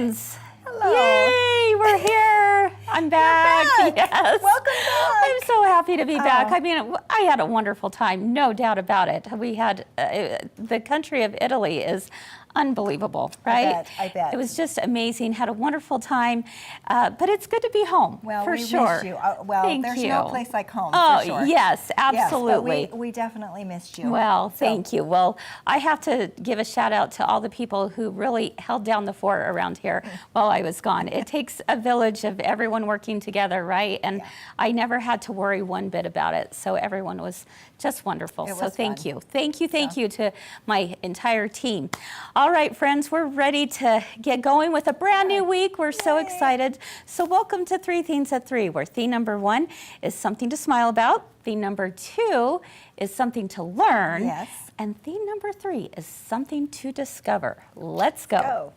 friends. Hello. Yay, we're here. I'm back. Back. Yes. Welcome back. I'm so happy to be back. I mean, I had a wonderful time, no doubt about it. We had, the country of Italy is unbelievable, right? I bet. It was just amazing. Had a wonderful time, but it's good to be home, Well, for we sure. missed you. Well, Thank there's you. no place like home, Oh, for sure. yes, absolutely. Yes, but we definitely missed you. Well, thank you. Well, I have to give a shout out to all the people who really held down the fort around here while I was gone. It takes a village of everyone working together, right? And I never had to worry one bit about it. So everyone was just wonderful. So thank you. Thank you to my entire team. All right, friends, we're ready to get going with a brand new week. We're so excited. So welcome to 3 Things at 3, where theme number 1 is something to smile about. Theme number 2 is something to learn. Yes. And theme number 3 is something to discover. Let's go. Go.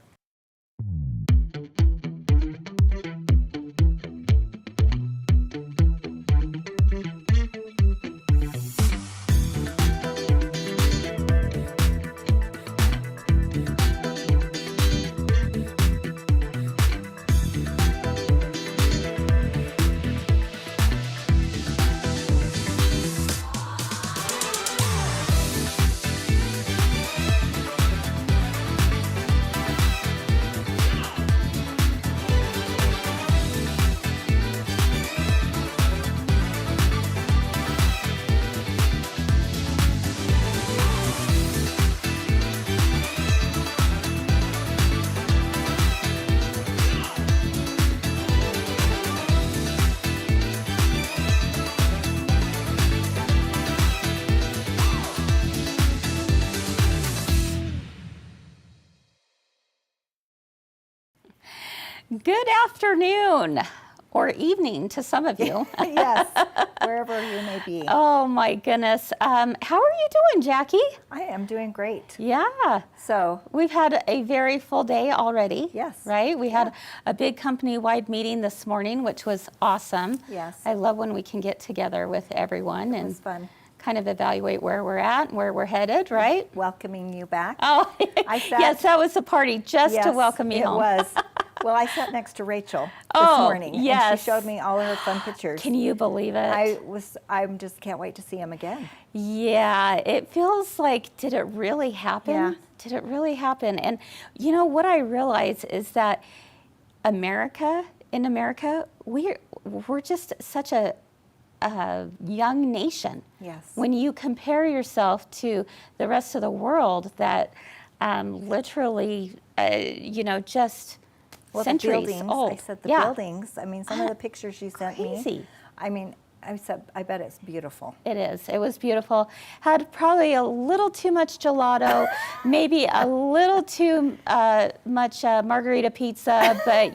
Good afternoon or evening to some of you. Yes, wherever you may be. Oh my goodness. How are you doing, Jackie? I am doing great. Yeah. So We've had a very full day already. Yes. Right? We had a big company-wide meeting this morning, which was awesome. Yes. I love when we can get together with everyone it and was fun kind of evaluate where we're at and where we're headed, right? welcoming you back. Oh, I sat- yes, that was a party just to welcome me it home. was. Well, I sat next to Rachel this Oh, morning, and yes. she showed me all her fun pictures. Can you believe it? I just can't wait to see them again. Yeah, it feels like, did it really happen? Yeah. Did it really happen? And you know, what I realize is that in America, we're just such a young nation. Yes. When you compare yourself to the rest of the world that literally, just Well, centuries the buildings, old. I said the Yeah. buildings. I mean, some of the pictures you sent me. Crazy. I mean, I said, I bet it's beautiful. It is. It was beautiful. Had probably a little too much gelato, maybe a little too much margarita pizza, but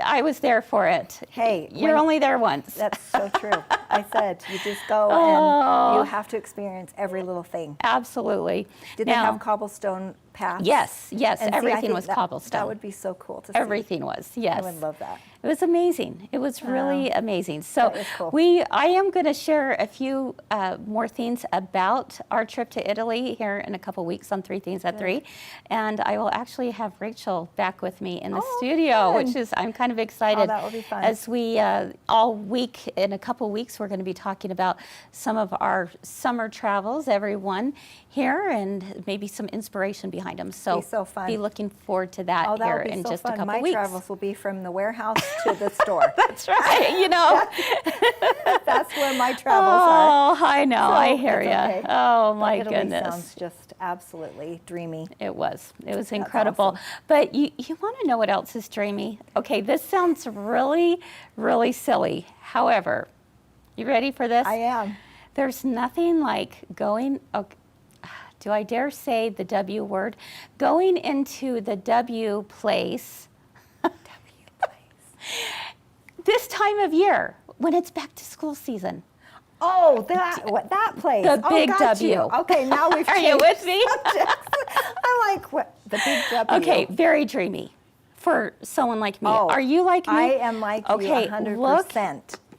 I was there for it. Hey, you're only there once. That's so true. I said, you just go Oh. and you have to experience every little thing. Absolutely. Did they have cobblestone paths? Yes. And see, I Everything think was that, cobblestone. That would be so cool to see. Everything was. Yes. I would love that. It was amazing. It was really amazing. So That is cool. I am going to share a few more things about our trip to Italy here in a couple weeks on 3 Things at 3. And I will actually have Rachel back with me in the studio, fun. which is, I'm kind of excited. Oh, that will be fun. As we, all week, in a couple weeks, we're going to be talking about some of our summer travels, everyone here, and maybe some inspiration behind them. So, Be so fun. be looking forward to that Oh, that here would be in so just fun. a couple My weeks. travels will be from the warehouse to the store. That's right. That's where my travels are. Oh, I know. So I hear it's you. okay. Oh, my Italy goodness. sounds just absolutely dreamy. It was incredible. awesome. But you want to know what else is dreamy? Okay, this sounds really, really silly. However, you ready for this? I am. There's nothing like going, do I dare say the W word? Going into the W place this time of year when it's back to school season. Oh, that place. The big got W. You. Okay, now we've Are you changed with me? subjects. I like the big W. Okay, very dreamy for someone like me. Oh, Are you like me? I am like you 100%. Look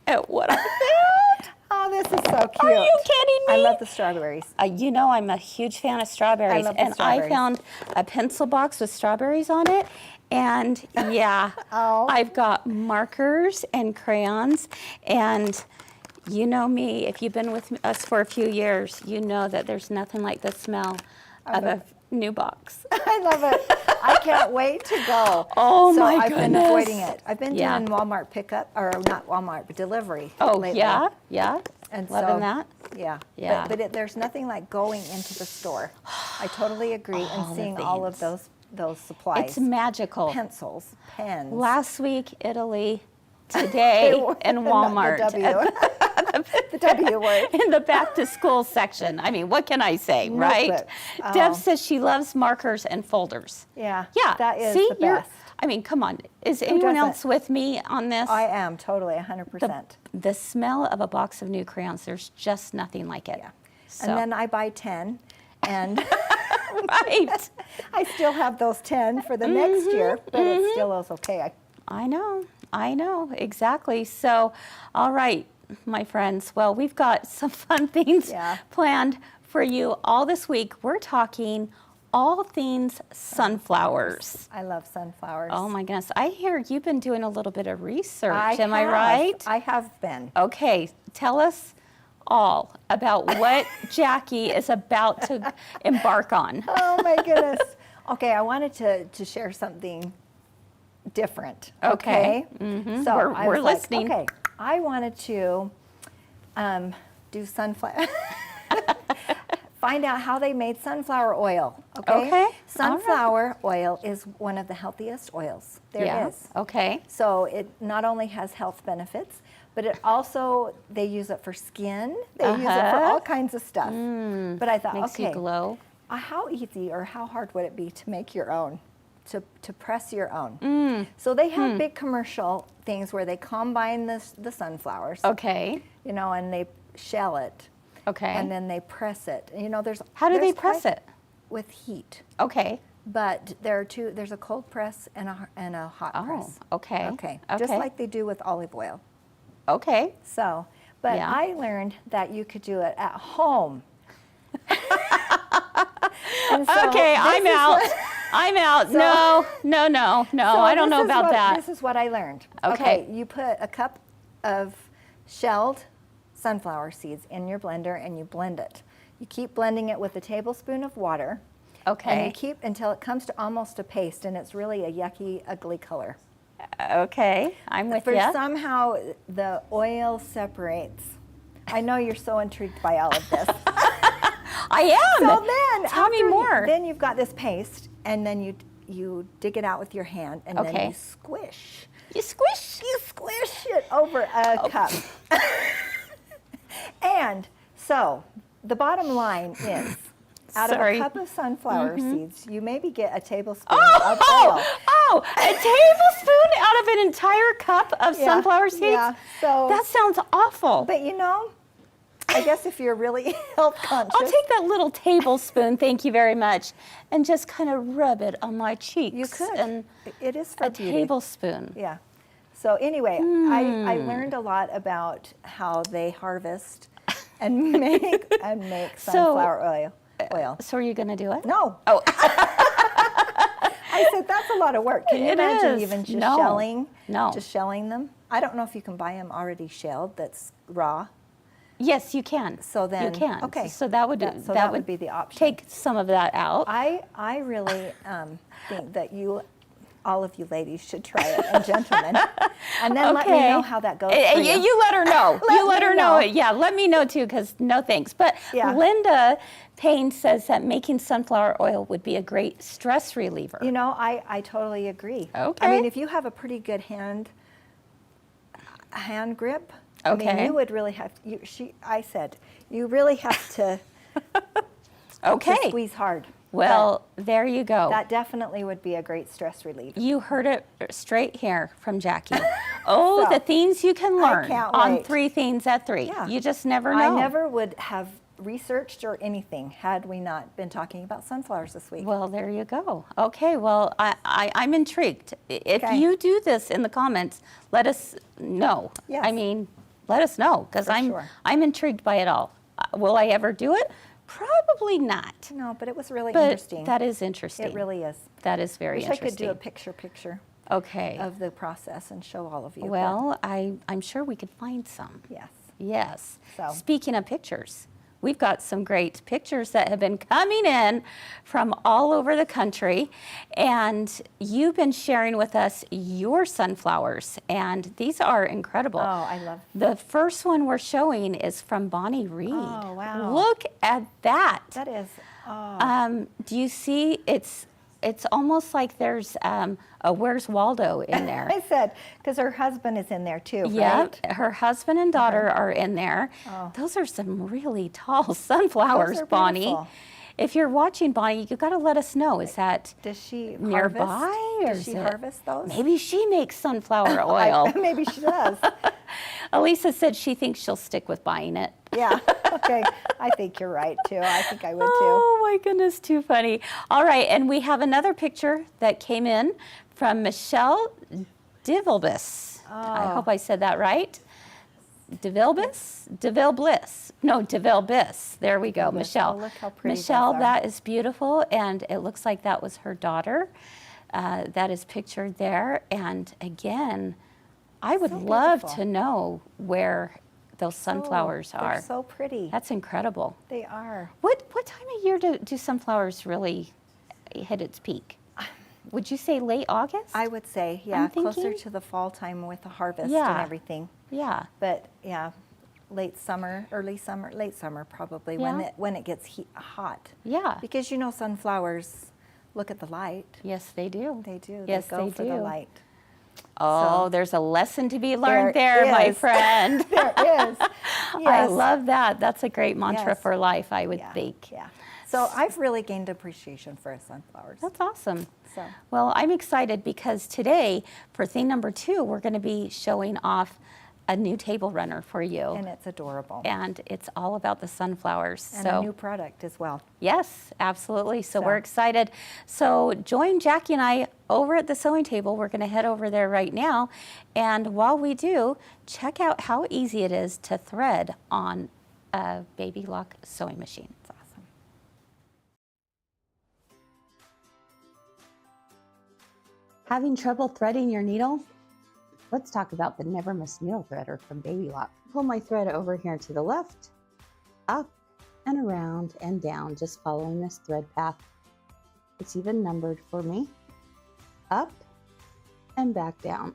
at what I found. Oh, this is so cute. Are you kidding me? I love the strawberries. I'm a huge fan of strawberries. I love the and strawberries. I found a pencil box with strawberries on it. And yeah, Oh. I've got markers and crayons. And you know me, if you've been with us for a few years, you know that there's nothing like the smell of a new box. I love it. I can't wait to go. Oh, so my I've been avoiding goodness. it. I've been Yeah. doing Walmart pickup, or not Walmart, but delivery Oh, lately. yeah. And Loving so, that. Yeah. Yeah. But there's nothing like going into the store. I totally agree. All And the seeing all of things. those supplies. It's magical. Pencils, pens. Last week, Italy. Today in Walmart. Not the W word. In the back to school section. I mean, what can I say, right? Notebooks. Oh. Deb says she loves markers and folders. Yeah. Yeah. That is See, the best. I mean, come on. Is anyone doesn't? else with me on this? I am totally 100%. The smell of a box of new crayons, there's just nothing like it. Yeah. So, And then I buy 10, and right. I still have those 10 for the next year, but it still is okay. I know, exactly. So, all right, my friends. Well, we've got some fun things Yeah. planned for you all this week. We're talking all things sunflowers. I love sunflowers. Oh my goodness. I hear you've been doing a little bit of research. Am I have. right? I have been. Okay, tell us all about what Jacki is about to embark on. Oh my goodness. Okay, I wanted to share something different. Okay. Okay. So We're I was listening. Like, okay, I wanted to do sunflower. Find out how they made sunflower oil. Okay. Okay, all right. Sunflower oil is one of the healthiest oils there is. Okay. So it not only has health benefits, but it also, they use it for skin. They use it for all kinds of stuff. But I thought, Makes okay, you glow. how easy or how hard would it be to make your own, to press your own? So they have big commercial things where they combine the sunflowers, Okay. you know, and they shell it, Okay. and then they press it. You know, How do they there's press quite- it? With heat. Okay. But there are two. There's a cold press and a hot Oh, press. okay. Okay. Just Okay. like they do with olive oil. Okay. So, but Yeah. I learned that you could do it at home. And so Okay, this I'm is out. what- I'm out. So- No, so I don't this know is about what- that. This is what I learned. Okay. You put a cup of shelled sunflower seeds in your blender and you blend it. You keep blending it with a tablespoon of water. And Okay. you keep until it comes to almost a paste, and it's really a yucky, ugly color. Okay. I'm with For you. somehow the oil separates. I know you're so intrigued by all of this. I am. So then, Tell me after more. Then you've got this paste, and then you dig it out with your hand, and then Okay. you squish. You squish. You squish it over a cup. And so the bottom line is, out Sorry. of a cup of sunflower seeds, you maybe get a tablespoon Oh, of oil. a tablespoon out of an entire cup of Yeah, sunflower seeds? yeah, so- that sounds awful. But you know, I guess if you're really health conscious, I'll take that little tablespoon, thank you very much, and just kind of rub it on my cheeks. you could. And It is for a beauty. tablespoon. Yeah. So anyway, I learned a lot about how they harvest and make sunflower oil. So are you going to do it? No, Oh, I said that's a lot of work. Can you It imagine is. even just No. shelling? No. Just shelling them. I don't know if you can buy them already shelled. That's raw. yes, you can. So then, you can. okay. So that would That would be the option. Take some of that out. I really think that all of you ladies should try it, and gentlemen, and then let me know how that goes for you. You let her know. you let me her know. know. Yeah, let me know too, because no thanks. But Yeah. Linda Payne says that making sunflower oil would be a great stress reliever. You know, I totally agree. Okay. I mean, if you have a pretty good hand grip, I Okay. mean, you would really have. I said, you really have to, Okay. to squeeze hard. Well, there you go. But that definitely would be a great stress relief. You heard it straight here from Jacki. Oh, So, the things you can learn can't on wait. 3 Things at 3. Yeah. You just never know. I never would have researched or anything had we not been talking about sunflowers this week. Well, there you go. Okay, well, I'm intrigued. If Okay. you do this in the comments, let us know. Yes. I mean, let us know, because For sure. I'm intrigued by it all. Will I ever do it? Probably not. No, but it was really But interesting. that is interesting. It really is. That is very Wish I interesting. could do a picture Okay. of the process and show all of you. but Well, I'm sure we could find some. yes. Yes. So. Speaking of pictures, we've got some great pictures that have been coming in from all over the country. And you've been sharing with us your sunflowers. And these are incredible. Oh, I love. The first one we're showing is from Bonnie Reed. Oh, wow. Look at that. That is. Oh. Do you see? It's almost like there's a Where's Waldo in there. I said, because her husband is in there too, Yep, right? her husband and daughter are in there. Oh. Those are some really tall sunflowers, Those are Bonnie. beautiful. If you're watching, Bonnie, you got to let us know. Is that Does she nearby? harvest? Or Does is she it- harvest those? Maybe she makes sunflower oil. Maybe she does. Elisa said she thinks she'll stick with buying it. Yeah. Okay. I think you're right too. I think I would too. Oh my goodness, too funny. All right, and we have another picture that came in from Michelle Divilbus. I hope I said that right. Divilbus? Divilbliss. No, Divilbus. There we go, Michelle. Oh, look how pretty Michelle, those are. that is beautiful, and it looks like that was her daughter. That is pictured there. And again, I would So love beautiful. to know where those sunflowers They're are. so pretty. That's incredible. They are. What time of year do sunflowers really hit its peak? Would you say late August? I would say, yeah, closer thinking- to the fall time with the harvest Yeah. and everything. Yeah. But yeah, late summer, late summer probably Yeah. when it gets hot. Yeah. Because you know sunflowers look at the light. Yes, they do. They do. Yes, they go they for do. the light. Oh, So- there's a lesson to be learned There there, my is. friend. There is. I Yes. love that. That's a great mantra Yes. for life, I would Yeah, think. Yeah. So I've really gained appreciation for sunflowers. That's awesome. So. Well, I'm excited because today, for thing number 2, we're going to be showing off a new table runner for you. And it's adorable. And it's all about the sunflowers. And so a new product as well. yes, absolutely. So So. we're excited. So join Jackie and I over at the sewing table. We're going to head over there right now. And while we do, check out how easy it is to thread on a Baby Lock sewing machine. It's awesome. Having trouble threading your needle? Let's talk about the Never Miss Needle Threader from Baby Lock. Pull my thread over here to the left, up and around and down, just following this thread path. It's even numbered for me. Up and back down.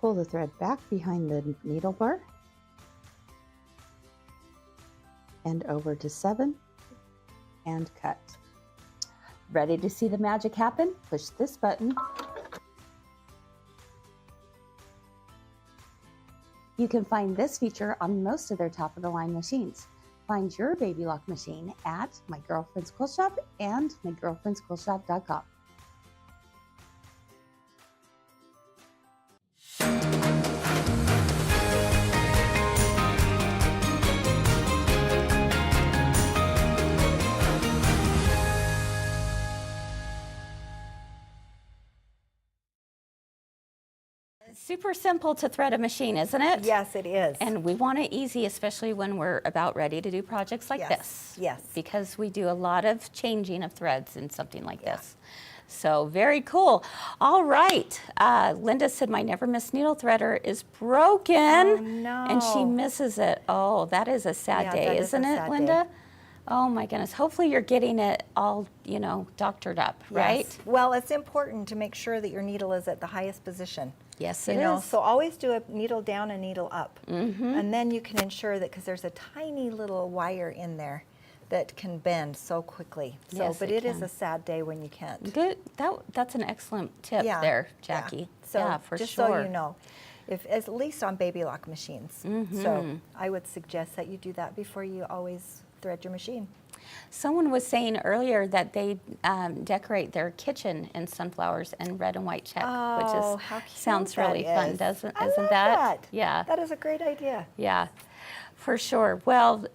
Pull the thread back behind the needle bar and over to 7 and cut. Ready to see the magic happen? Push this button. You can find this feature on most of their top-of-the-line machines. Find your Baby Lock machine at My Girlfriend's Quilt Shop and mygirlfriendsquiltshop.com. Super simple to thread a machine, isn't it? Yes, it is. And we want it easy, especially when we're about ready to do projects like Yes, this. yes. Because we do a lot of changing of threads in something like this. So very cool. All right. Linda said my Never Miss Needle Threader is broken. Oh, no. And she misses it. Oh, that is a sad Yeah, day, that is a isn't it, sad Linda? day. Oh my goodness. Hopefully you're getting it all, doctored up, right? Yes. Well, it's important to make sure that your needle is at the highest position. Yes, You it know, is. so always do a needle down and needle up. And then you can ensure that, because there's a tiny little wire in there that can bend so quickly. So, Yes, but it it is can. a sad day when you can't. Good. That's an excellent tip Yeah, there, yeah. Jackie. So yeah, for just sure. so you know, at least on Baby Lock machines. Mm-hmm. So I would suggest that you do that before you always thread your machine. Someone was saying earlier that they decorate their kitchen in sunflowers and red and white check, which Oh, is how cute sounds that really fun, is. isn't I love that? Yeah. That is a great idea. Yeah. For sure. Well,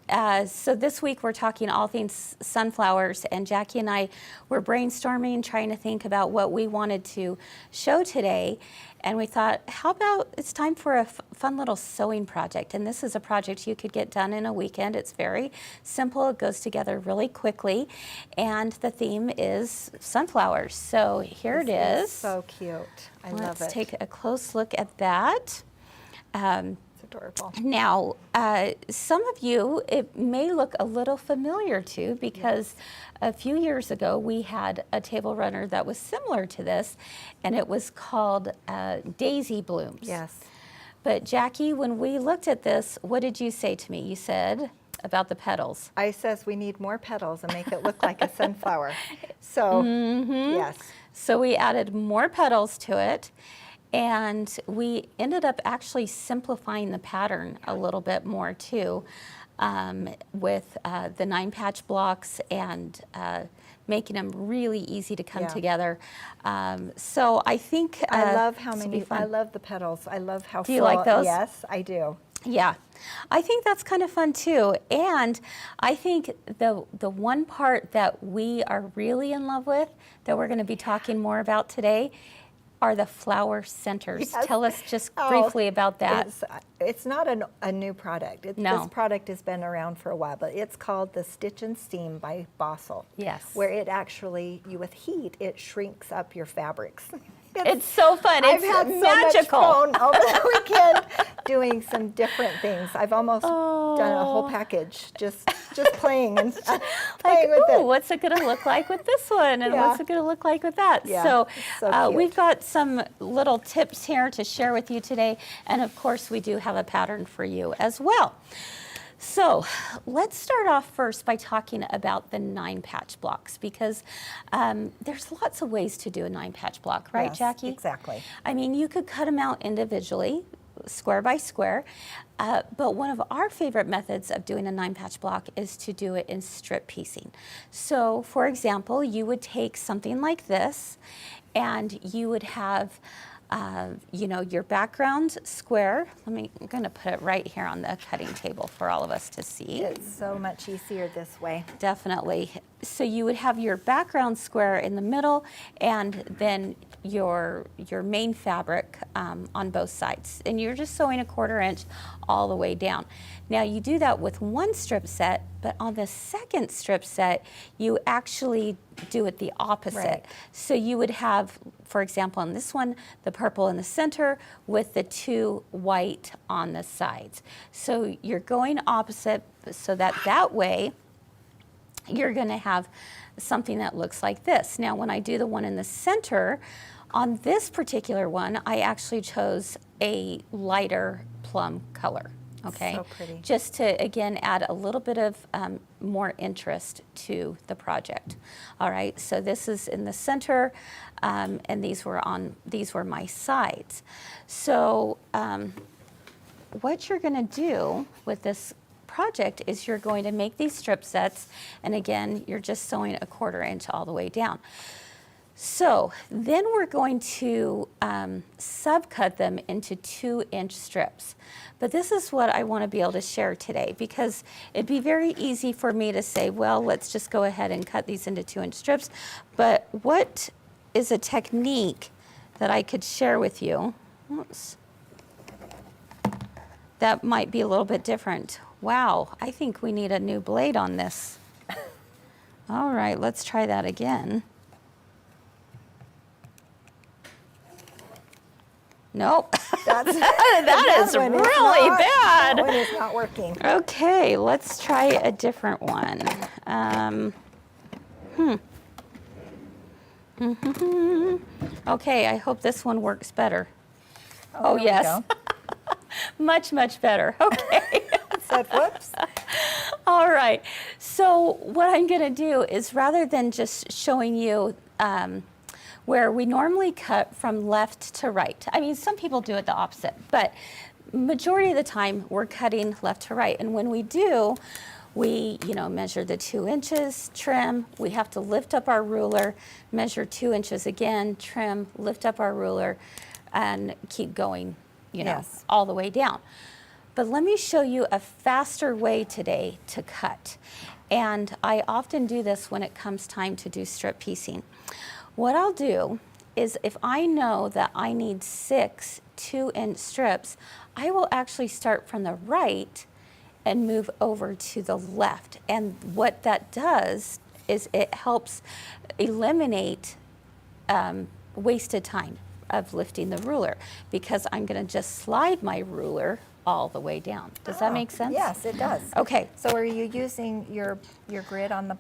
so this week we're talking all things sunflowers, and Jackie and I were brainstorming, trying to think about what we wanted to show today. And we thought, how about it's time for a fun little sewing project. And this is a project you could get done in a weekend. It's very simple. It goes together really quickly. And the theme is sunflowers. So here it is. So cute. I love it. Let's take a close look at that. It's adorable. Now, some of you, it may look a little familiar to, because a few years ago we had a table runner that was similar to this, and it was called Daisy Blooms. Yes. But Jackie, when we looked at this, what did you say to me? You said about the petals. I says we need more petals and make it look like a sunflower. So, yes. So we added more petals to it, and we ended up actually simplifying the pattern a little bit more too, with the 9-patch blocks and making them really easy to come together. So I think I love how this will be many, fun. I love the petals. I love how Do you like those? Yes, I do. Yeah, I think that's kind of fun too. And I think the one part that we are really in love with, that we're going to be talking more about today, are the flower centers. Yes. Tell us just briefly about that. It's not a new product. No. This product has been around for a while, but it's called the Stitch and Steam by Bossel. Yes. Where it actually, with heat, it shrinks up your fabrics. It's so fun. I've It's had magical. so much fun over the weekend doing some different things. I've almost done a whole package just playing and playing with it. What's it going to look like with this one? And what's it going to look like with that? Yeah, So, it's so cute. we've got some little tips here to share with you today. And of course, we do have a pattern for you as well. So let's start off first by talking about the 9-patch blocks, because there's lots of ways to do a 9-patch block, right, Yes, Jackie? exactly. I mean, you could cut them out individually, square by square, but one of our favorite methods of doing a 9-patch block is to do it in strip piecing. So, for example, you would take something like this, and you would have your background square. I'm going to put it right here on the cutting table for all of us to see. It's so much easier this way. Definitely. So you would have your background square in the middle, and then your main fabric on both sides. And you're just sewing a 1/4 inch all the way down. Now you do that with one strip set, but on the second strip set, you actually do it the opposite. Right. So you would have, for example, on this one, the purple in the center with the 2 white on the sides. So you're going opposite, so that way you're going to have something that looks like this. Now, when I do the one in the center, on this particular one, I actually chose a lighter plum color. Okay, So pretty. Just to again add a little bit of more interest to the project. All right, so this is in the center, and these were my sides. So what you're going to do with this project is you're going to make these strip sets, and again, you're just sewing a 1/4 inch all the way down. So then we're going to subcut them into 2-inch strips. But this is what I want to be able to share today, because it'd be very easy for me to say, well, let's just go ahead and cut these into 2-inch strips. But what is a technique that I could share with you? Oops. That might be a little bit different. Wow, I think we need a new blade on this. All right, let's try that again. Nope. That is one really bad. That one is not working. Okay, let's try a different one. Okay, I hope this one works better. Oh, there we yes. go. Much, much better. Okay. Said whoops. All right. So what I'm going to do is, rather than just showing you where we normally cut from left to right. I mean, some people do it the opposite, but majority of the time we're cutting left to right. And when we do, we measure the 2 inches, trim. We have to lift up our ruler, measure 2 inches again, trim, lift up our ruler, and keep going, Yes. all the way down. But let me show you a faster way today to cut. And I often do this when it comes time to do strip piecing. What I'll do is if I know that I need 6 2-inch strips, I will actually start from the right and move over to the left. And what that does is it helps eliminate wasted time of lifting the ruler, because I'm going to just slide my ruler all the way down. Does that make sense? Yes, it does. Okay. So are you using your grid on the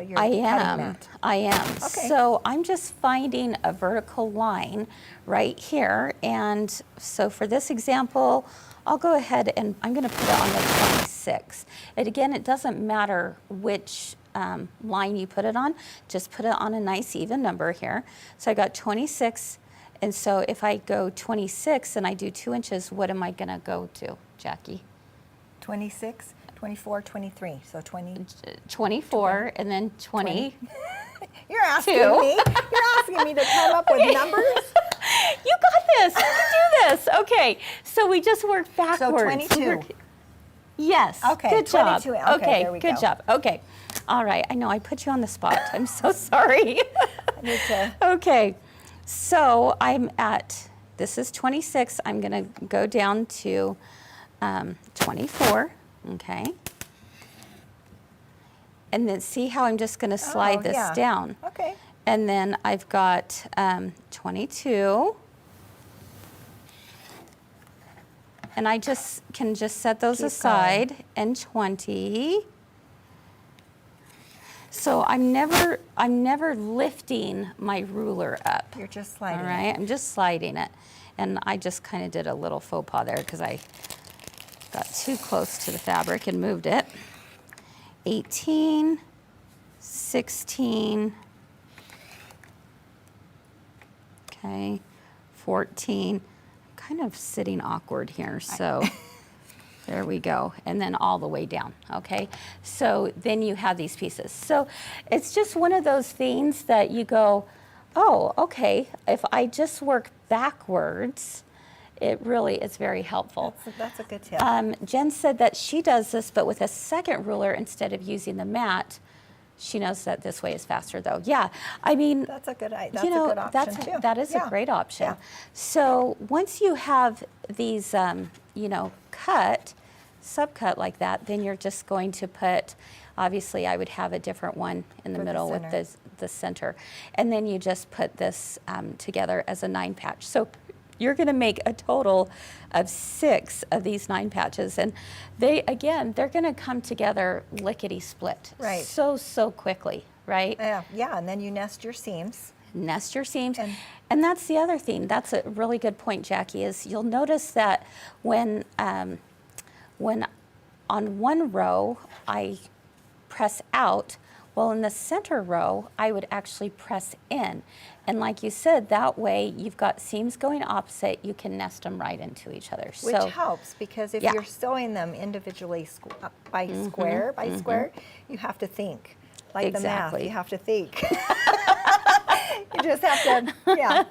your I cutting am. mat? I am. Okay. So I'm just finding a vertical line right here. And so for this example, I'll go ahead and I'm going to put it on the 26. And again, it doesn't matter which line you put it on. Just put it on a nice even number here. So I got 26. And so if I go 26 and I do 2 inches, what am I going to go to, Jackie? 26, 24, 23. So 20. 24 and then 20. You're asking Two. me. You're asking me to come up with numbers. You got this. You can do this. Okay. So we just work backwards. So 22. Yes. Okay, Good job. 22. Okay, there we Good go. job. Okay. All right. I know I put you on the spot. I'm so sorry. I need to. Okay. So I'm at, this is 26. I'm going to go down to 24. Okay. And then see how I'm just going to slide this yeah. down. Okay. And then I've got 22. And I just can just set those Keep aside. going. And 20. So I'm never lifting my ruler up. You're just sliding. All right, I'm just sliding it. And I just kind of did a little faux pas there because I got too close to the fabric and moved it. 18, 16, okay, 14. Kind of sitting awkward here, so there we go. And then all the way down, okay? So then you have these pieces. So it's just one of those things that you go, oh, okay, if I just work backwards, it really is very helpful. That's a good tip. Jen said that she does this, but with a second ruler instead of using the mat. She knows that this way is faster, though. Yeah, I mean, that's a good. That's you know, a good option too. that is Yeah. a great option. Yeah. So once you have these, you know, subcut like that, then you're just going to put. Obviously, I would have a different one in the For the middle with center. the center, and then you just put this together as a 9 patch. So you're going to make a total of 6 of these 9 patches, and they're going to come together lickety split. Right. So quickly, right? Yeah, and then you nest your seams. Nest your seams. And- And that's the other thing. That's a really good point, Jackie, is you'll notice that when on one row I press out, well, in the center row, I would actually press in. And like you said, that way you've got seams going opposite, you can nest them right into each other. Which So helps, because if Yeah. you're sewing them individually by square by square, you have to think. Like the math, Exactly. you have to think. You just have to, yeah.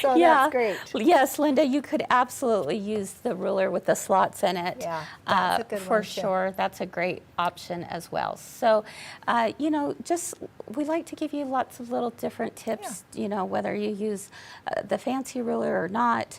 So yeah. that's great. Yes, Linda, you could absolutely use the ruler with the slots in it. Yeah, that's a good for one, too. sure. That's a great option as well. So, you know, just we like to give you lots of little different tips. You know, whether you use the fancy ruler or not,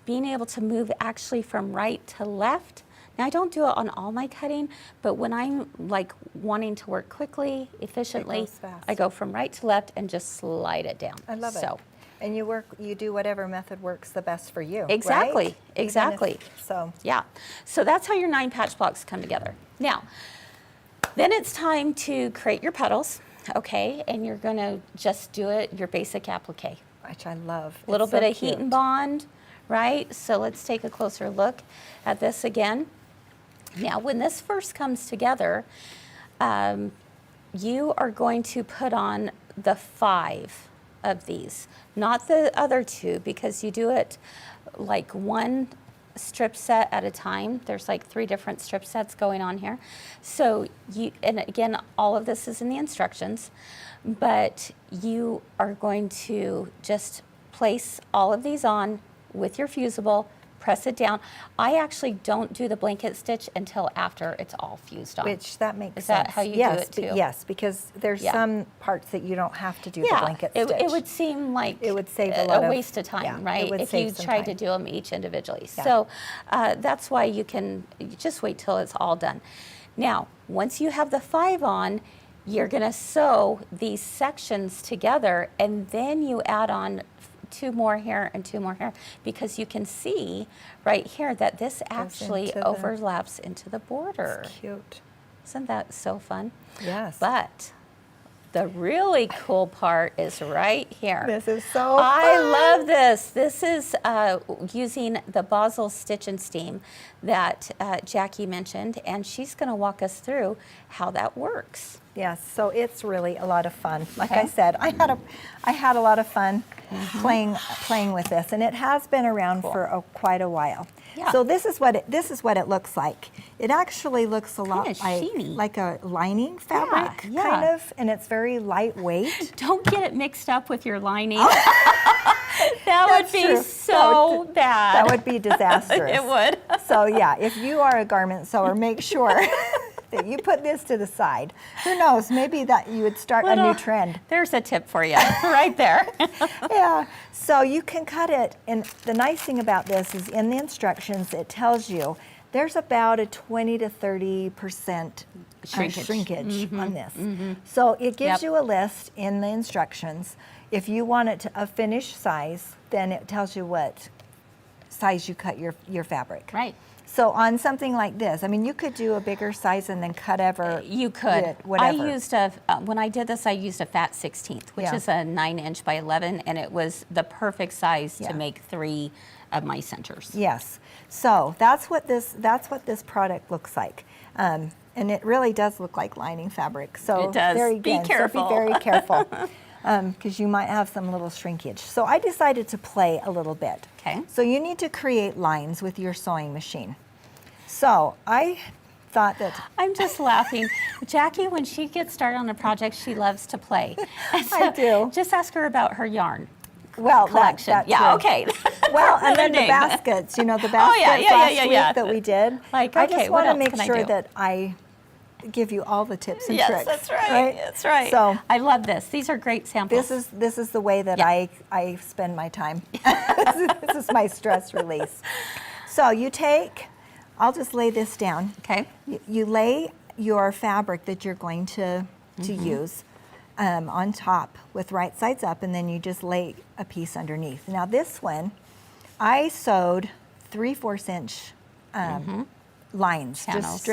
being able to move actually from right to left. Now, I don't do it on all my cutting, but when I'm like wanting to work quickly, efficiently, goes fast. I go from right to left and just slide it down. I love So. it. And you do whatever method works the best for you. Exactly, right? Even exactly. So Yeah, so that's how your 9 patch blocks come together. Now, then it's time to create your petals, okay? And you're gonna just do it your basic applique. which I love. A little It's so bit of heat cute. and bond, right? So let's take a closer look at this again. Now, when this first comes together, you are going to put on the 5 of these, not the other 2, because you do it like one strip set at a time. There's like 3 different strip sets going on here. So and again, all of this is in the instructions, but you are going to just place all of these on with your fusible, press it down. I actually don't do the blanket stitch until after it's all fused on. Which that makes Is sense. that how you yes, do it too? Yes, because there's Yeah. some parts that you don't have to do the blanket stitch. It would seem like It would save a lot of- waste of time, yeah, it right? would If save you some tried to time. do them each individually. Yeah. So that's why you just wait till it's all done. Now, once you have the 5 on, you're going to sew these sections together, and then you add on 2 more here and 2 more here, because you can see right here that this actually into the- overlaps into the border. Cute. Isn't that so fun? Yes. But the really cool part is right here. This is so I fun. love this. This is using the Basel Stitch and Steam that Jackie mentioned, and she's going to walk us through how that works. Yes, so it's really a lot of fun. Like Okay. I said, I had a lot of fun playing with this, and it has been around for quite a while. Yeah. So this is what it looks like. It actually looks a lot Kinda like sheeny. A lining fabric, yeah. kind of, and it's very lightweight. Don't get it mixed up with your lining. That would That's be true. so bad. That would be disastrous. It would. So yeah, if you are a garment sewer, make sure that you put this to the side. Who knows? Maybe that you would start a new trend. There's a tip for you right there. Yeah, so you can cut it, and the nice thing about this is in the instructions it tells you there's about a 20 to 30% shrinkage on this. So it gives Yep. you a list in the instructions. If you want it to a finished size, then it tells you what size you cut your fabric. Right. So on something like this, I mean, you could do a bigger size and then cut ever. You could. Whatever. I used when I did this, I used a fat 16th, which Yeah. is a 9" by 11, and it was the perfect size Yeah. to make 3 of my centers. Yes. So that's what this product looks like. And it really does look like lining fabric. So It does. there Be again, careful. So be very careful. Because you might have some little shrinkage. So I decided to play a little bit. Okay. So you need to create lines with your sewing machine. So I thought that I'm just laughing. Jackie, when she gets started on a project, she loves to play. And I do. Just ask her about her yarn well collection. that Yeah, too. okay. Well, and Another then the name. baskets, the baskets Oh, yeah, last yeah. week that we did. Like, I okay, just what want to else make can I sure do? that I give you all the tips and Yes, tricks. that's right. That's right. So I love this. These are great samples. this is the way that Yeah. I spend my time. This is my stress release. So I'll just lay this down. Okay. You lay your fabric that you're going to use on top with right sides up, and then you just lay a piece underneath. Now this one, I sewed 3/4 inch lines, Channels.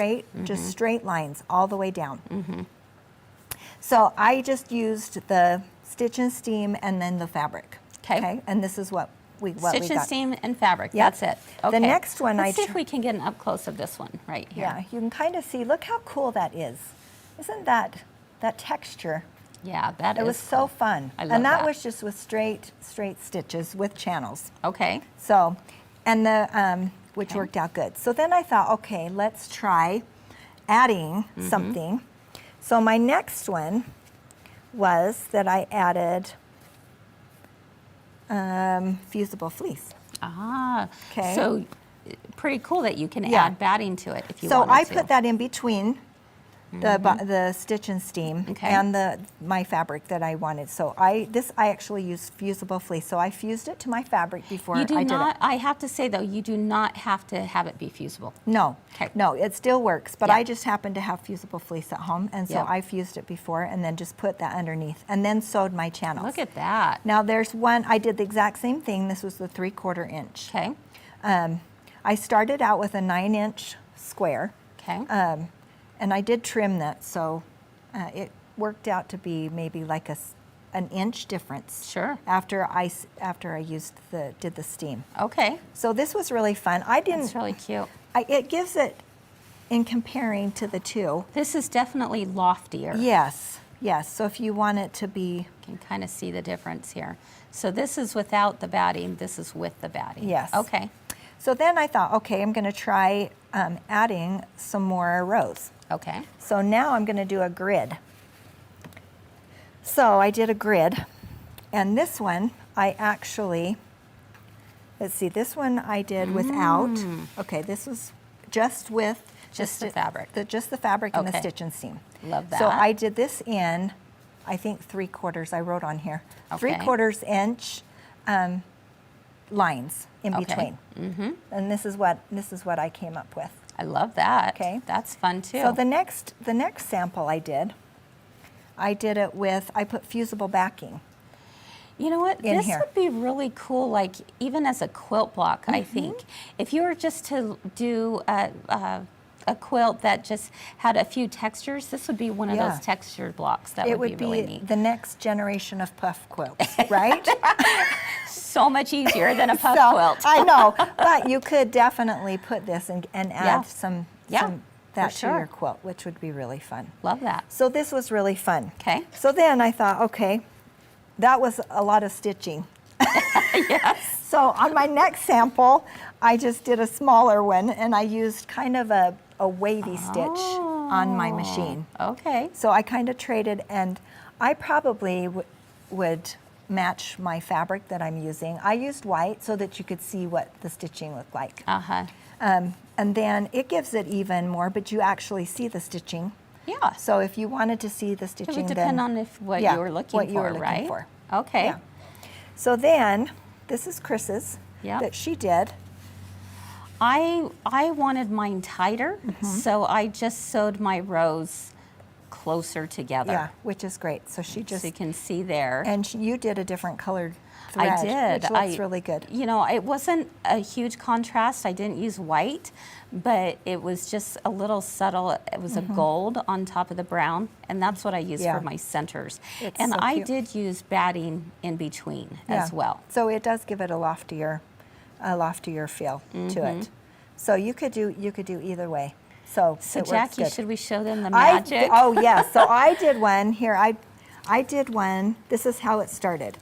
just straight lines all the way down. So I just used the Stitch and Steam and then the fabric. 'Kay. And this is what we Stitch and got. Steam and fabric. Yep. That's it. The Okay. next one Let's I see if we can get an up close of this one right here. Yeah, you can kind of see, look how cool that is. Isn't that texture? Yeah, that It is was so cool. fun. I love and that that. was just with straight stitches with channels. Okay. So, and which Okay. worked out good. So then I thought, okay, let's try adding Mm-hmm. something. So my next one was that I added fusible fleece. Ah. Okay. So pretty cool that you can Yeah. add batting to it if you So wanted I to. put that in between the Stitch and Steam Okay. and my fabric that I wanted. So I actually used fusible fleece. So I fused it to my fabric before You do I did not, it. I have to say though, you do not have to have it be fusible. No, Okay. no, it still works. But Yeah. I just happened to have fusible fleece at home, and so Yep. I fused it before and then just put that underneath and then sewed my channels. Look at that. Now there's one, I did the exact same thing. This was the 3/4 inch. Okay. I started out with a 9-inch square. Okay. And I did trim that, so it worked out to be maybe like an inch difference. Sure. After I did the steam. Okay. So this was really fun. I didn't. That's really cute. It gives it, in comparing to the two. This is definitely loftier. Yes, yes. So if you want it to be, You can kind of see the difference here. So this is without the batting. This is with the batting. Yes. Okay. so then I thought, okay, I'm going to try adding some more rows. Okay. So now I'm going to do a grid. So I did a grid, and this one let's see, this one I did without. Okay, this was just with Just the fabric. Just the fabric and the Okay. stitch and seam. Love that. So I did this in, I think 3/4. I wrote on here, Okay. 3/4 inch lines in between. And this is what I came up with. I love that. Okay. That's fun too. So the next sample I did it with, I put fusible backing. You know what? in This here. would be really cool, like even as a quilt block, I think. If you were just to do a quilt that just had a few textures, this would be one of Yeah. those textured blocks. That It would would be really neat. the next generation of puff quilts, right? So much easier than a puff So, quilt. I know, but you could definitely put this and add Yeah. some for that to sure. your quilt, which would be really fun. Love that. So this was really fun. Okay. So then I thought, okay, that was a lot of stitching. Yes. So on my next sample, I just did a smaller one, and I used kind of a wavy stitch on my machine. Okay. So I kind of traded, and I probably would match my fabric that I'm using. I used white so that you could see what the stitching looked like. Uh-huh. And then it gives it even more, but you actually see the stitching. Yeah. So if you wanted to see the It stitching, would then depend on what yeah, you were looking what for, you were looking right? for. Okay. Yeah. So then, this is Chris's Yep. that she did. I wanted mine tighter, so I just sewed my rows closer together. Yeah, which is great. So she just, So you can see there. and you did a different colored thread, I did. which looks really good. You know, it wasn't a huge contrast. I didn't use white, but it was just a little subtle. It was a gold on top of the brown, and that's what I use Yeah. for my centers. It's And so I cute. did use batting in between Yeah. as well. So it does give it a loftier feel to it. So you could do either way. So So it works Jackie, good. should we show them the I magic? oh yes. So I did one here. I did one. This is how it started.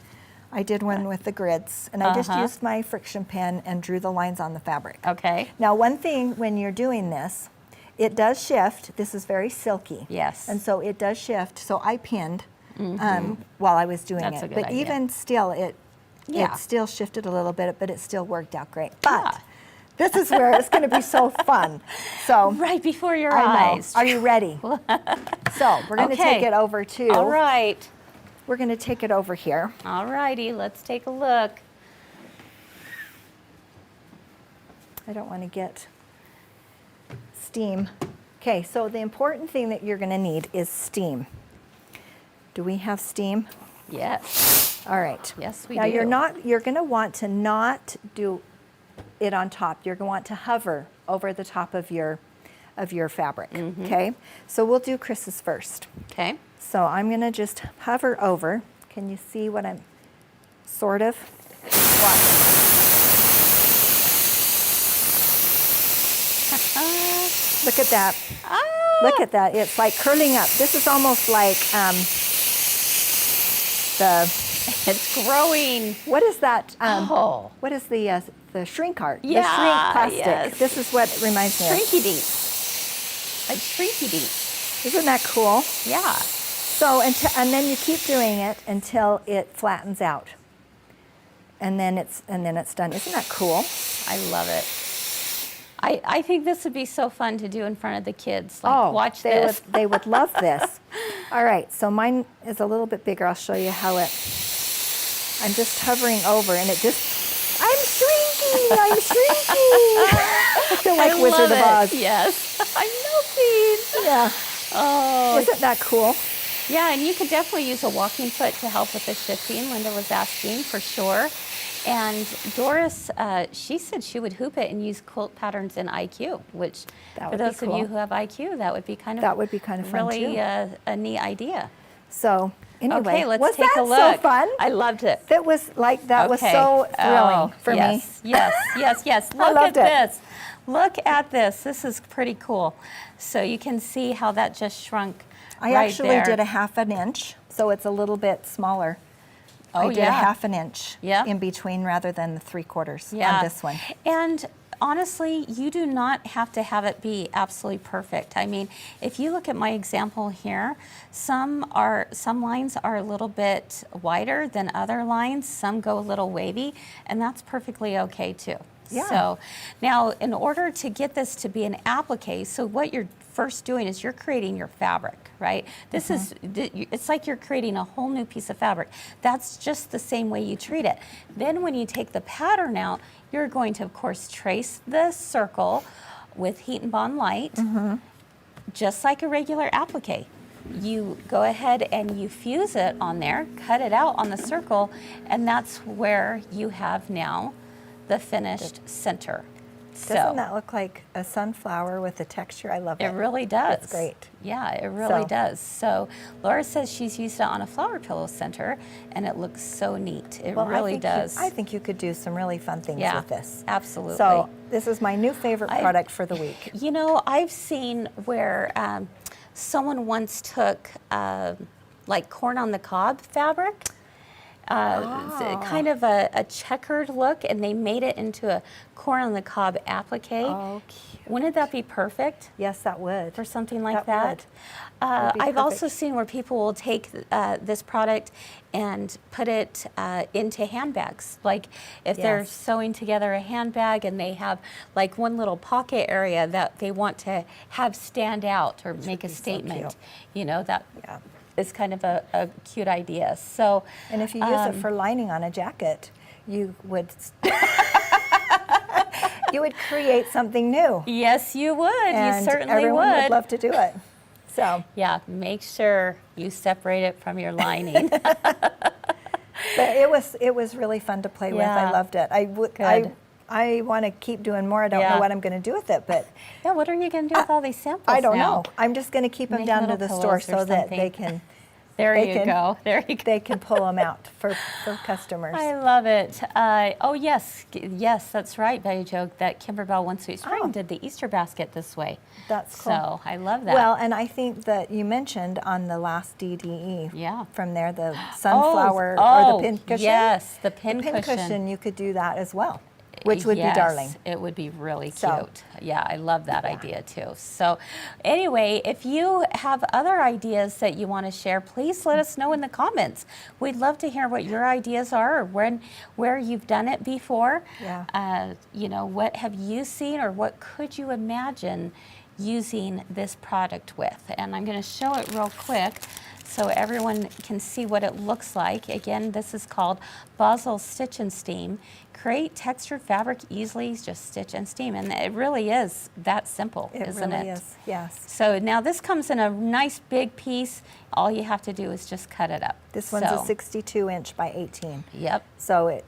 I did one with the grids, and I just used my friction pen and drew the lines on the fabric. Okay. Now, one thing when you're doing this, it does shift. This is very silky. Yes. And so it does shift. So I pinned while I was doing That's it. a good But idea. even still, it Yeah. still shifted a little bit, but it still worked out great. But Yeah. this is where it's going to be so fun. So Right before your I know. eyes. Are you ready? So we're going to take Okay. it over to. All right. We're going to take it over here. All righty, let's take a look. I don't want to get steam. Okay, so the important thing that you're going to need is steam. Do we have steam? Yes. All right. Yes, we now do. you're going to want to not do it on top. You're going to want to hover over the top of your fabric. Okay. So we'll do Chris's first. Okay. So I'm going to just hover over. Can you see what I'm sort of? Watch. Look at that. Look at that. It's like curling up. This is almost like It's growing. what is that? Oh. What is the shrink art? Yeah, the shrink plastic. yes. This is what it reminds me of. Shrinky deep. Like shrinky deep. Isn't that cool? Yeah. So and then you keep doing it until it flattens out, and then it's done. Isn't that cool? I love it. I think this would be so fun to do in front of the kids. Like, watch they this. Would, they would love this. All right, so mine is a little bit bigger. I'll show you how it. I'm just hovering over, and it just. I'm shrinking. I'm shrinking. I feel like I Wizard love of Oz. it. Yes. I'm melting. Yeah. Oh. Isn't that cool? Yeah, and you could definitely use a walking foot to help with the shifting. Linda was asking for sure. And Doris, she said she would hoop it and use quilt patterns in IQ, which That for would be those of you cool. who have IQ, that would be kind of That would be kind of fun, really too. a neat idea. So anyway, Okay, let's was take that a look. so fun? I loved it. That was like that was Okay. so thrilling Oh, for me. yes, Yes, yes, yes. I Look at loved it. this. Look at this. This is pretty cool. So you can see how that just shrunk I right actually there. did a 1/2 inch, so it's a little bit smaller. Oh, I did yeah. a 1/2 inch Yeah. in between rather than the 3/4 Yeah. on this one. And honestly, you do not have to have it be absolutely perfect. I mean, if you look at my example here, some lines are a little bit wider than other lines, some go a little wavy, and that's perfectly okay too. Yeah. So now in order to get this to be an applique, so what you're first doing is you're creating your fabric, right? This is, it's like you're creating a whole new piece of fabric. That's just the same way you treat it. Then when you take the pattern out, you're going to, of course, trace the circle with Heat and Bond Light, just like a regular applique. You go ahead and you fuse it on there, cut it out on the circle, and that's where you have now the finished center. Doesn't that look like a sunflower with a texture? I love it. It really does. It's great. Yeah, it really does. So Laura says she's used it on a flower pillow center, and it looks so neat. It really does. I think you could do some really fun things with this. Absolutely. So this is my new favorite product for the week. You know, I've seen where someone once took like corn on the cob fabric, kind of a checkered look, and they made it into a corn on the cob applique. Oh, cute. Wouldn't that be perfect? Yes, that would. For something like That that. would. I've also perfect. seen where people will take this product and put it into handbags. Like if they're Yes. sewing together a handbag and they have like one little pocket area that they want to have stand out or make a be so statement, cute. you know, that Yeah. is kind of a cute idea. So, And if you use it for lining on a jacket, you would you would create something new. yes, you would. And You certainly everyone would. would love to do it. So, Yeah, make sure you separate it from your lining. but it was really fun to play with. Yeah. I loved it. Good. I want to keep doing more. I don't Yeah. know what I'm going to do with it, but Yeah, what are you going to do with all these samples I don't now? know. I'm just going to keep them Make down to little the store pillows or so that something. they can There they you can- go. There you go. they can pull them out for customers. I love it. Oh, yes. Yes, that's right, Betty Jo, that Kimberbell One Sweet Spring Oh. did the Easter basket this way. That's cool. So I love that. Well, and I think that you mentioned on the last DDE Yeah. from there the sunflower or oh, the pin cushion. yes, the The pin pin cushion. cushion, you could do that as well, which would Yes, be darling. It would be really So- cute. Yeah, I love that idea too. So anyway, if you have other ideas that you want to share, please let us know in the comments. We'd love to hear what your ideas are or where you've done it before. Yeah. You know, what have you seen or what could you imagine using this product with? And I'm going to show it real quick so everyone can see what it looks like. Again, this is called Basel Stitch and Steam. Create textured fabric easily, just stitch and steam. And it really is that simple, isn't really it? is, yes. So now this comes in a nice big piece. All you have to do is just cut it up. This one's So, a 62 inch by 18. Yep. So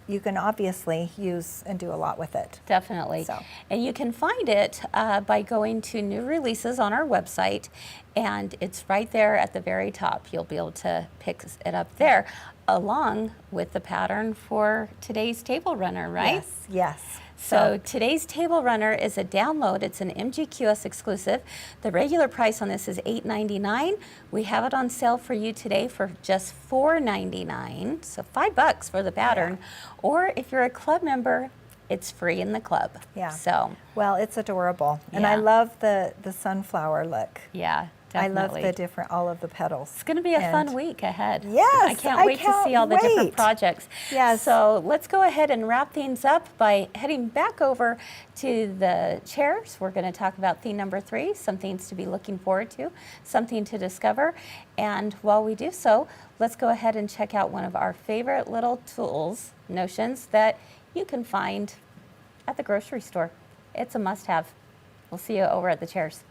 you can obviously use and do a lot with it. Definitely. So. And you can find it by going to new releases on our website, and it's right there at the very top. You'll be able to pick it up there, along with the pattern for today's Table Runner, right? Yes, yes. So today's Table Runner is a download. It's an MGQS exclusive. The regular price on this is $8.99. We have it on sale for you today for just $4.99, so $5 for the pattern. Or if you're a club member, it's free in the club. Yeah. So Well, it's adorable. And I Yeah. love the sunflower look. yeah, definitely. I love all of the petals. It's going to be a fun And- week ahead. Yes, I can't I wait to can't see all the different wait. projects. Yes. So let's go ahead and wrap things up by heading back over to the chairs. We're going to talk about theme number 3, some things to be looking forward to, something to discover. And while we do so, let's go ahead and check out one of our favorite little tools, notions, that you can find at the grocery store. It's a must-have. We'll see you over at the chairs.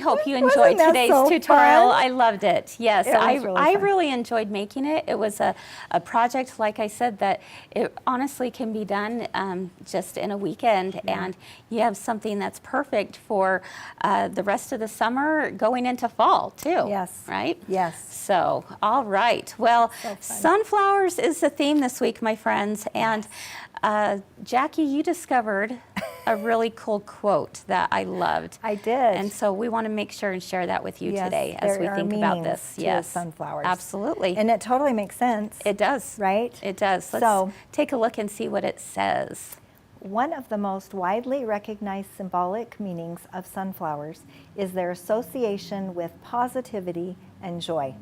hope you Wasn't enjoyed that today's so tutorial. fun? I loved it. Yes, It was really I fun. really enjoyed making it. It was a project, like I said, that it honestly can be done just in a weekend, and you have something that's perfect for the rest of the summer going into fall too. Yes. Right? Yes. So, all right. Well, So fun. sunflowers is the theme this week, my friends, and Jackie, you discovered a really cool quote that I loved. I did. And so we want to make sure and share that with you Yes, today as we there are think about meanings this. to Yes, sunflowers. absolutely. And it totally makes sense. It does. Right? It does. Let's So- take a look and see what it says. One of the most widely recognized symbolic meanings of sunflowers is their association with positivity and joy.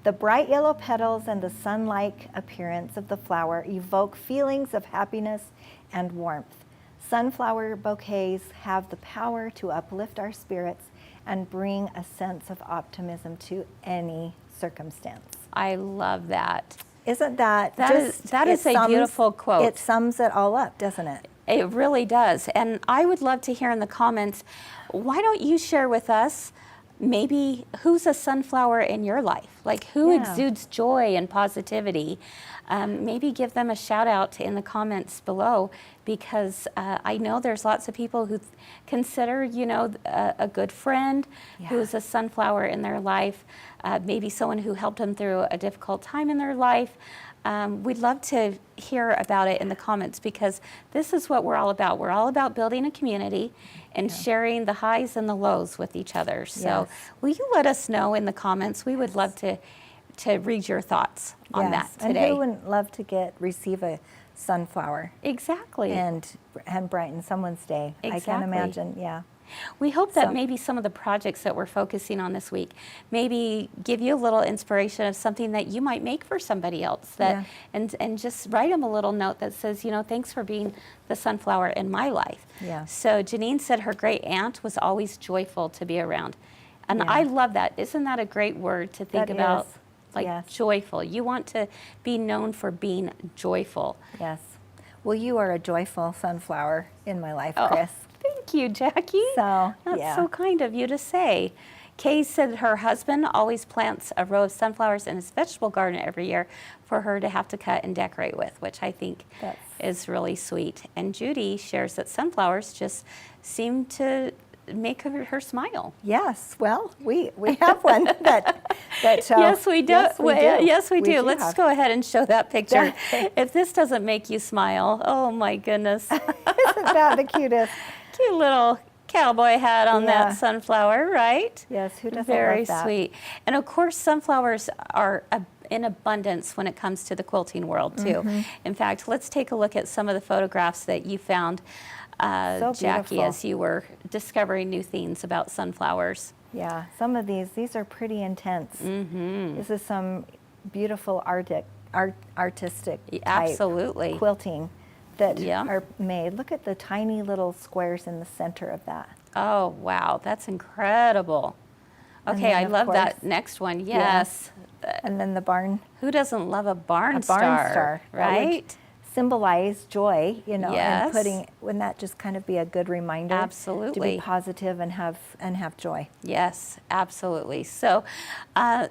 The bright yellow petals and the sun-like appearance of the flower evoke feelings of happiness and warmth. Sunflower bouquets have the power to uplift our spirits and bring a sense of optimism to any circumstance. I love that. Isn't that That is a beautiful quote. It sums it all up, doesn't it? It really does. And I would love to hear in the comments, why don't you share with us maybe who's a sunflower in your life? Like who Yeah. exudes joy and positivity? Maybe give them a shout out in the comments below, because I know there's lots of people who consider, a good friend who's a sunflower in their life, maybe someone who helped them through a difficult time in their life. We'd love to hear about it in the comments, because this is what we're all about. We're all about building a community and sharing the highs and the lows with each other. So Yes. will you let us know in the comments? We would love to read your thoughts on that And today. who wouldn't love to receive a sunflower Exactly. and brighten someone's day? I Exactly. can imagine, yeah. We hope that So- maybe some of the projects that we're focusing on this week maybe give you a little inspiration of something that you might make for somebody else, and just write them a little note that says, thanks for being the sunflower in my life. Yeah. So Janine said her great aunt was always joyful to be around. And Yeah. I love that. Isn't that a great word to think That about? is. Like Yes. joyful. You want to be known for being joyful. Yes. Well, you are a joyful sunflower in my life, Oh, Kris. thank you, Jackie. So, That's yeah. so kind of you to say. Kay said her husband always plants a row of sunflowers in his vegetable garden every year for her to have to cut and decorate with, which I think That's- is really sweet. And Judy shares that sunflowers just seem to make her smile. Yes, well, we have one that Yes, we do. Yes, we do. Yes, we do. Let's have. go ahead and show that picture. Yeah. If this doesn't make you smile, oh my goodness. Isn't that the cutest? Cute little cowboy hat on Yeah. that sunflower, right? Yes, who doesn't Very love that? sweet. And of course, sunflowers are in abundance when it comes to the quilting world too. Mm-hmm. In fact, let's take a look at some of the photographs that you found, So Jackie, beautiful. as you were discovering new things about sunflowers. Yeah, some of these are pretty intense. Mm-hmm. This is some beautiful artistic type Absolutely. quilting that Yeah. are made. Look at the tiny little squares in the center of that. Oh, wow, that's incredible. And Okay, then, I of love that course- next one. Yes. And then the barn Who doesn't love a barn a star? barn star, that would Right? symbolize joy, Yes. and wouldn't that just kind of be a good reminder to Absolutely. be positive and have joy? Yes, absolutely. So,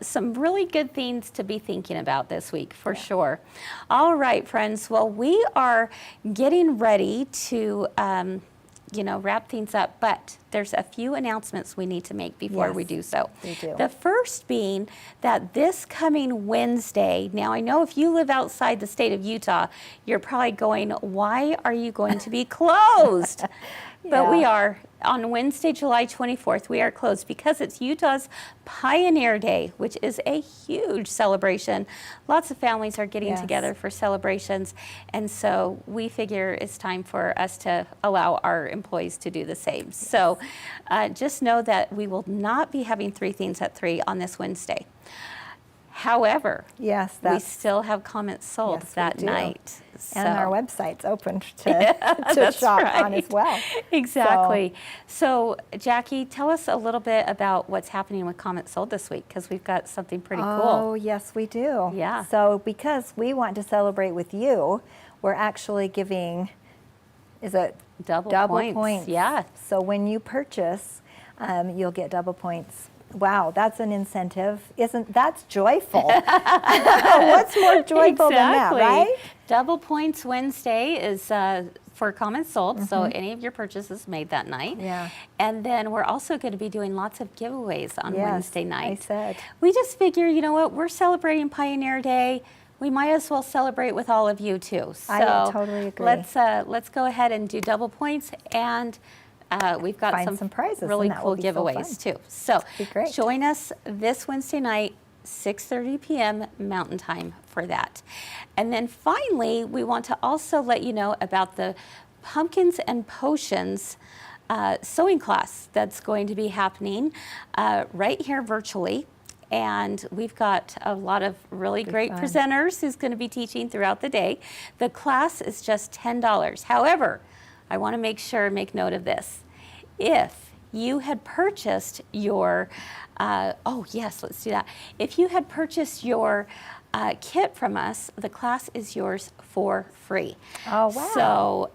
some really good things to be thinking about this week, for sure. All right, friends. Well, we are getting ready to, wrap things up, but there's a few announcements we need to make before Yes, we do so. we do. The first being that this coming Wednesday, now I know if you live outside the state of Utah, you're probably going, why are you going to be closed? But we Yeah. are. On Wednesday, July 24th, we are closed because it's Utah's Pioneer Day, which is a huge celebration. Lots of families are getting Yes. together for celebrations, and so we figure it's time for us to allow our employees to do the same. So just know that we will not be having 3 Things at 3 on this Wednesday. However, Yes, we that's still have comments sold Yes, we that do. night. and our So- website's open to that's shop on as right. well. Exactly. So, Jackie, tell us a little bit about what's happening with Comments Sold this week, because we've got something pretty Oh, cool. yes, we do. Yeah. So because we want to celebrate with you, we're actually giving, is it Double double points, points? yeah. So when you purchase you'll get double points. Wow, that's an incentive. That's joyful? What's more joyful than that, right? Double Points Wednesday is for comments sold, so any of your purchases made that night. Yeah. And then we're also going to be doing lots of giveaways on Wednesday night. I said. We just figure, you know what, we're celebrating Pioneer Day. We might as well celebrate with all of you too. So I totally agree. Let's go ahead and do double points, and we've got Find some prizes, really and that cool will be so giveaways fun. too. So Be great. join us this Wednesday night, 6:30 p.m. Mountain Time for that. And then finally, we want to also let you know about the Pumpkins and Potions sewing class that's going to be happening right here virtually. And we've got a lot of really great presenters who's going to be teaching throughout the day. The class is just $10. However, I want to make note of this. If you had purchased your, oh yes, let's do that. If you had purchased your kit from us, the class is yours for free. Oh, wow. So,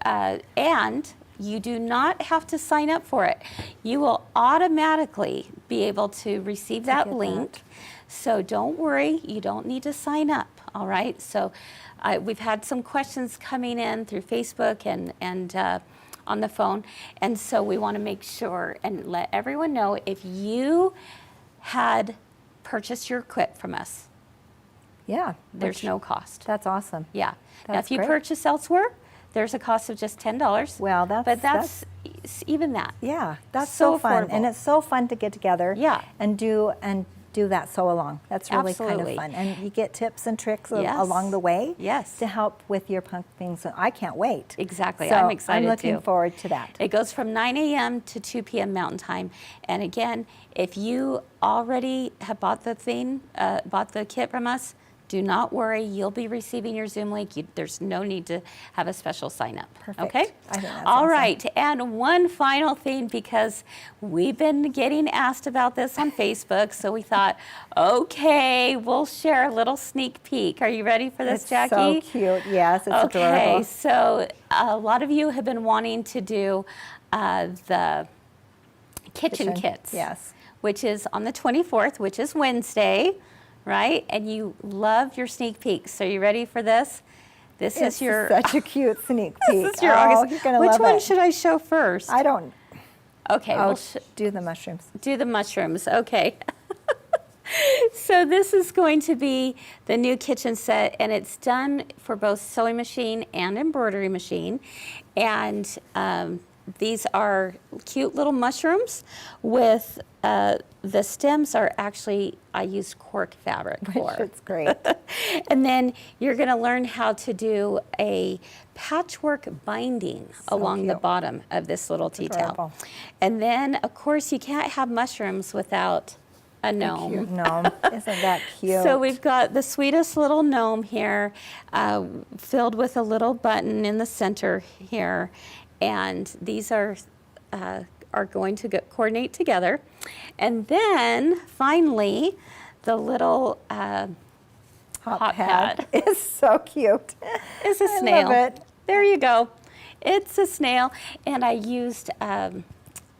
and you do not have to sign up for it. You will automatically be able to receive that link. So don't worry, you don't need to sign up, all right? So we've had some questions coming in through Facebook and on the phone, and so we want to make sure and let everyone know if you had purchased your kit from us, Yeah. there's no cost. That's awesome. Yeah. Now, That's if you great. purchase elsewhere, there's a cost of just $10. Well, but that's even that. Yeah, that's So so fun, affordable. and it's so fun to get together. Yeah. And do that sew along. That's really Absolutely. kind of fun, and you get tips and tricks Yes. along the way. Yes. To help with your pumpkins. So I can't wait. Exactly. So I'm excited I'm looking too. forward to that. It goes from 9 a.m. to 2 p.m. Mountain Time. And again, if you already have bought the kit from us, do not worry. You'll be receiving your Zoom link. There's no need to have a special sign up. Perfect. Okay? I think that's All awesome. right. And one final thing, because we've been getting asked about this on Facebook, so we thought, okay, we'll share a little sneak peek. Are you ready for this, It's Jackie? so cute. Yes, it's Okay, adorable. so a lot of you have been wanting to do the kitchen kits. Yes. Which is on the 24th, which is Wednesday, right? And you love your sneak peeks. So you ready for this? This It's is your such a cute sneak peek. this is your oh, August. You're gonna Which love one it. should I show first? I don't. Okay, Oh, we'll do the mushrooms. do the mushrooms. Okay. So this is going to be the new kitchen set, and it's done for both sewing machine and embroidery machine. And these are cute little mushrooms with the stems are actually, I used cork fabric for. It's great. And then you're going to learn how to do a patchwork binding along the cute. bottom of this little tea towel. Adorable. And then, of course, you can't have mushrooms without a gnome. Cute gnome. Isn't that cute? So we've got the sweetest little gnome here, filled with a little button in the center here, and these are going to coordinate together. And then finally, the little hot pad is so cute. is a I snail. love it. There you go. It's a snail, and I used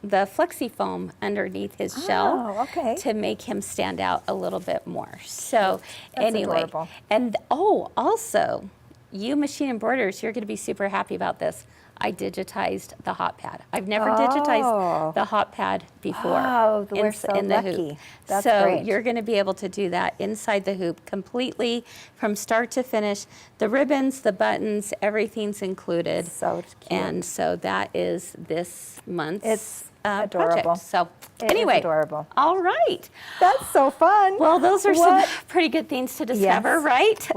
the flexi foam underneath his shell Oh, okay. to make him stand out a little bit more. So That's anyway, adorable. and also, you machine embroiderers, you're going to be super happy about this. I digitized the hot pad. I've never Oh. digitized the hot pad before. Oh, we're so in the lucky. hoop. That's so great. you're going to be able to do that inside the hoop completely from start to finish. The ribbons, the buttons, everything's included. So cute. And so that is this month's It's project. adorable. So It is anyway, adorable. all right. That's so fun. Well, those are What- some pretty good things to discover, Yes. right?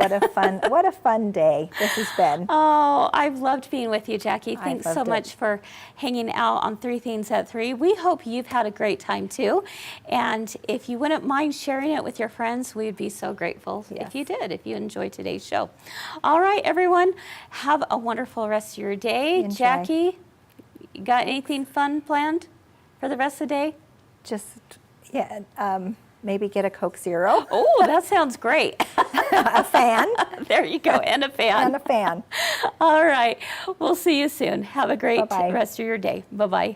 What a fun day this has been. Oh, I've loved being with you, Jackie. Thanks so loved it. much for hanging out on 3 Things at 3. We hope you've had a great time too. And if you wouldn't mind sharing it with your friends, we'd be so grateful if you did, if you enjoyed today's show. All right, everyone, have a wonderful rest of your day. Enjoy. Jackie, you got anything fun planned for the rest of the day? Just, maybe get a Coke Zero, Oh, that sounds great. a fan, There you go, and a fan. and a fan. All right, we'll see you soon. Have a great Bye-bye. rest of your day. Bye-bye.